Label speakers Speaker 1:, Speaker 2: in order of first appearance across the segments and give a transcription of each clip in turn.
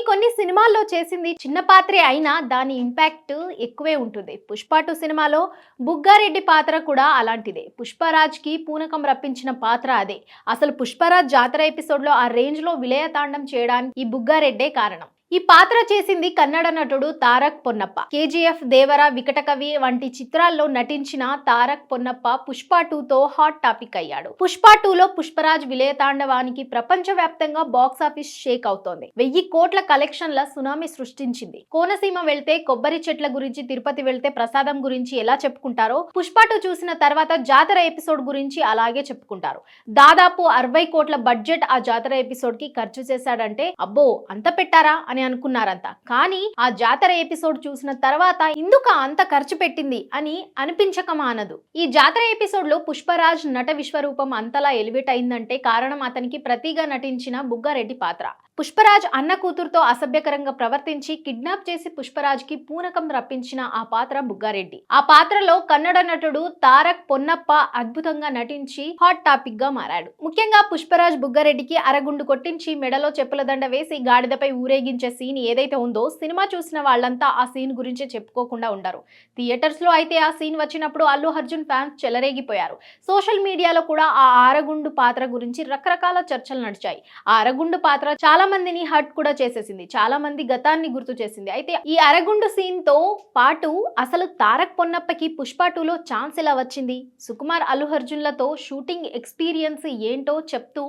Speaker 1: కొన్ని సినిమాల్లో చేసింది చిన్న పాత్రే అయినా దాని ఇంపాక్ట్ ఎక్కువే ఉంటుంది. 'పుష్ప 2' సినిమాలో బుగ్గారెడ్డి పాత్ర కూడా అలాంటిదే. పుష్పరాజ్‌కి పూనకం రప్పించిన పాత్ర అదే. అసలు పుష్పరాజ్ జాతర ఎపిసోడ్‌లో ఆ రేంజ్‌లో విలయతాండం చేయడానికి ఈ బుగ్గారెడ్డే కారణం. ఈ పాత్ర చేసింది కన్నడ నటుడు తారక్ పొన్నప్ప. 'కేజీఎఫ్', 'దేవర', 'వికటకవి' వంటి చిత్రాల్లో నటించిన తారక్ పొన్నప్ప 'పుష్ప 2'తో హాట్ టాపిక్ అయ్యాడు. 'పుష్ప 2'లో పుష్పరాజ్ విలయతాండవానికి ప్రపంచవ్యాప్తంగా బాక్సాఫీస్ షేక్ అవుతోంది. 1000 కోట్ల కలెక్షన్ల సునామీ సృష్టించింది. కోనసీమ వెళ్తే కొబ్బరి చెట్ల గురించి, తిరుపతి వెళ్తే ప్రసాదం గురించి ఎలా చెప్పుకుంటారో 'పుష్ప 2' చూసిన తర్వాత జాతర ఎపిసోడ్ గురించి అలాగే చెప్పుకుంటారు. దాదాపు 60 కోట్ల బడ్జెట్ ఆ జాతర ఎపిసోడ్ కి ఖర్చు చేశాడంటే అబ్బో అంత పెట్టారా అని అనుకున్నారంతా. కానీ ఆ జాతర ఎపిసోడ్ చూసిన తర్వాత ఇందుకు అంత ఖర్చు పెట్టింది అని అనిపించక మానదు. ఈ జాతర ఎపిసోడ్ లో పుష్పరాజ్ నట విశ్వరూపం అంతలా ఎలివేట్ అయిందంటే కారణం అతనికి ప్రతిగా నటించిన బుగ్గారెడ్డి పాత్ర. పుష్పరాజ్ అన్న కూతురుతో అసభ్యకరంగా ప్రవర్తించి కిడ్నాప్ చేసి పుష్పరాజ్ కి పూనకం రప్పించిన ఆ పాత్ర బుగ్గారెడ్డి. ఆ పాత్రలో కన్నడ నటుడు తారక్ పొన్నప్ప అద్భుతంగా నటించి హాట్ టాపిక్ గా మారాడు. ముఖ్యంగా పుష్పరాజ్ బుగ్గారెడ్డికి అరగుండు కొట్టించి మెడలో చెప్పుల దండ వేసి గాడిదపై ఊరేగించే సీన్ ఏదైతే ఉందో సినిమా చూసిన వాళ్ళంతా ఆ సీన్ గురించి చెప్పుకోకుండా ఉండరు. థియేటర్స్ లో అయితే ఆ సీన్ వచ్చినప్పుడు అల్లు అర్జున్ ఫ్యాన్స్ చెలరేగిపోయారు. సోషల్ మీడియాలో కూడా ఆ అరగుండు పాత్ర గురించి రకరకాల చర్చలు నడిచాయి. ఆ అరగుండు పాత్ర చాలా మందిని హర్ట్ కూడా చేసేసింది. చాలా మంది గతాన్ని గుర్తు చేసింది. అయితే ఈ అరగుండు సీన్ తో పాటు అసలు తారక్ పొన్నప్పకి పుష్ప 2లో ఛాన్స్ ఎలా వచ్చింది, సుకుమార్, అల్లు అర్జున్లతో షూటింగ్ ఎక్స్పీరియన్స్ ఏంటో చెప్తూ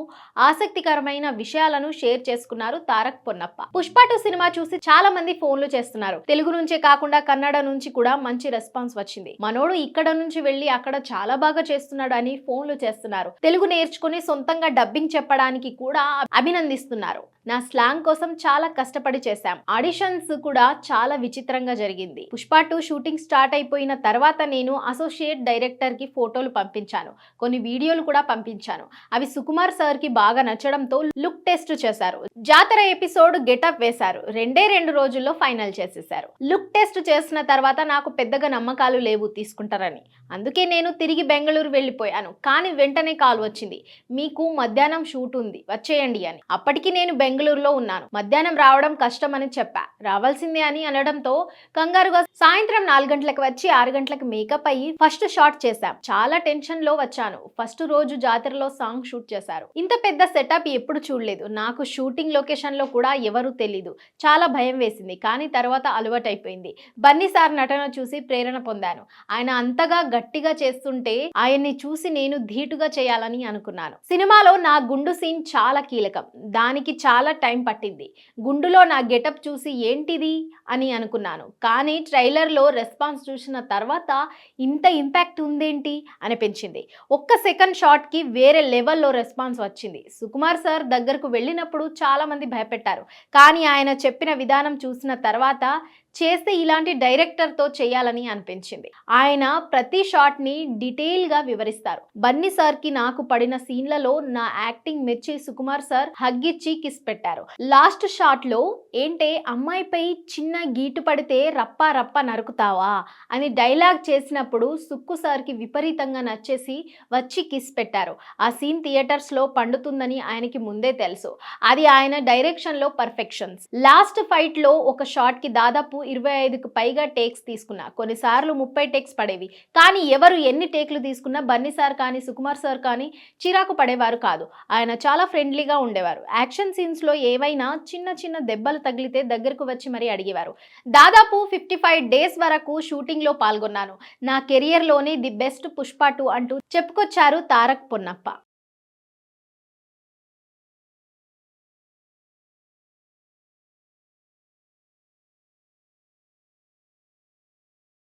Speaker 1: ఆసక్తికరమైన విషయాలను షేర్ చేసుకున్నారు తారక్ పొన్నప్ప. పుష్ప 2 సినిమా చూసి చాలా మంది ఫోన్లు చేస్తున్నారు. తెలుగు నుంచే కాకుండా కన్నడ నుంచి కూడా మంచి రెస్పాన్స్ వచ్చింది. మనోడు ఇక్కడ నుంచి వెళ్లి అక్కడ చాలా బాగా చేస్తున్నాడు అని ఫోన్లు చేస్తున్నారు. తెలుగు నేర్చుకుని సొంతంగా డబ్బింగ్ చెప్పడానికి కూడా అభినందిస్తున్నారు. నా స్లాంగ్ కోసం చాలా కష్టపడి చేశాం. ఆడిషన్స్ కూడా చాలా విచిత్రంగా జరిగింది. పుష్ప 2 షూటింగ్ స్టార్ట్ అయిపోయిన తర్వాత నేను అసోసియేట్ డైరెక్టర్ కి ఫోటోలు పంపించాను. కొన్ని వీడియోలు కూడా పంపించాను. అవి సుకుమార్ సార్ కి బాగా నచ్చడంతో లుక్ టెస్ట్ చేశారు. జాతర ఎపిసోడ్ గెటప్ వేశారు. 2 రోజుల్లో ఫైనల్ చేసేశారు. లుక్ టెస్ట్ చేసిన తర్వాత నాకు పెద్దగా నమ్మకాలు లేవు తీసుకుంటారని. అందుకే నేను తిరిగి బెంగళూరు వెళ్ళిపోయాను. కానీ వెంటనే కాల్ వచ్చింది, మీకు మధ్యాహ్నం షూట్ ఉంది వచ్చేయండి అని. అప్పటికి నేను బెంగళూరులో ఉన్నాను. మధ్యాహ్నం రావడం కష్టం అని చెప్పా. రావాల్సిందే అని అనడంతో కంగారుగా సాయంత్రం 4 గంటలకు వచ్చి 6 గంటలకు మేకప్ అయ్యి ఫస్ట్ షాట్ చేశాం. చాలా టెన్షన్ లో వచ్చాను. ఫస్ట్ రోజు జాతరలో సాంగ్ షూట్ చేశారు. ఇంత పెద్ద సెటప్ ఎప్పుడు చూడలేదు. నాకు షూటింగ్ లొకేషన్ లో కూడా ఎవరు తెలీదు. చాలా భయం వేసింది. కానీ తర్వాత అలవాటైపోయింది. బన్నీ సార్ నటన చూసి ప్రేరణ పొందాను. ఆయన అంతగా గట్టిగా చేస్తుంటే ఆయన్ని చూసి నేను ధీటుగా చేయాలని అనుకున్నాను. సినిమాలో నా గుండు సీన్ చాలా కీలకం. దానికి చాలా టైం పట్టింది. గుండులో నా గెటప్ చూసి ఏంటిది అని అనుకున్నాను. కానీ ట్రైలర్ లో రెస్పాన్స్ చూసిన తర్వాత ఇంత ఇంపాక్ట్ ఉందేంటి అనిపించింది. ఒక్క సెకండ్ షాట్ కి వేరే లెవెల్లో రెస్పాన్స్ వచ్చింది. సుకుమార్ సార్ దగ్గరకు వెళ్ళినప్పుడు చాలా మంది భయపెట్టారు. కానీ ఆయన చెప్పిన విధానం చూసిన తర్వాత చేస్తే ఇలాంటి డైరెక్టర్ తో చేయాలని అనిపించింది. ఆయన ప్రతి షాట్ ని డీటెయిల్ గా వివరిస్తారు. బన్నీ సార్ కి నాకు పడిన సీన్లలో నా యాక్టింగ్ మెచ్చి సుకుమార్ సార్ హగ్గిచ్చి కిస్ పెట్టారు. లాస్ట్ షాట్ లో ఏంటే అమ్మాయిపై చిన్న గీటు పడితే రప్ప రప్ప నరుకుతావా అని డైలాగ్ చేసినప్పుడు సుక్కు సార్ కి విపరీతంగా నచ్చేసి వచ్చి కిస్ పెట్టారు. ఆ సీన్ థియేటర్స్ లో పండుతుందని ఆయనకి ముందే తెలుసు. అది ఆయన డైరెక్షన్ లో పర్ఫెక్షన్స్. లాస్ట్ ఫైట్ లో ఒక షాట్ కి దాదాపు 25కు పైగా టేక్స్ తీసుకున్నా. కొన్నిసార్లు 30 టేక్స్ పడేవి. కానీ ఎవరు ఎన్ని టేక్లు తీసుకున్నా బన్నీ సార్ కానీ సుకుమార్ సార్ కానీ చిరాకు పడేవారు కాదు. ఆయన చాలా ఫ్రెండ్లీగా ఉండేవారు. యాక్షన్ సీన్స్ లో ఏవైనా చిన్న దెబ్బలు తగిలితే దగ్గరకు వచ్చి మరీ అడిగేవారు. దాదాపు 55 డేస్ వరకు షూటింగ్ లో పాల్గొన్నాను. నా కెరియర్ లోనే ది బెస్ట్ పుష్ప 2 అంటూ చెప్పుకొచ్చారు తారక్ పొన్నప్ప.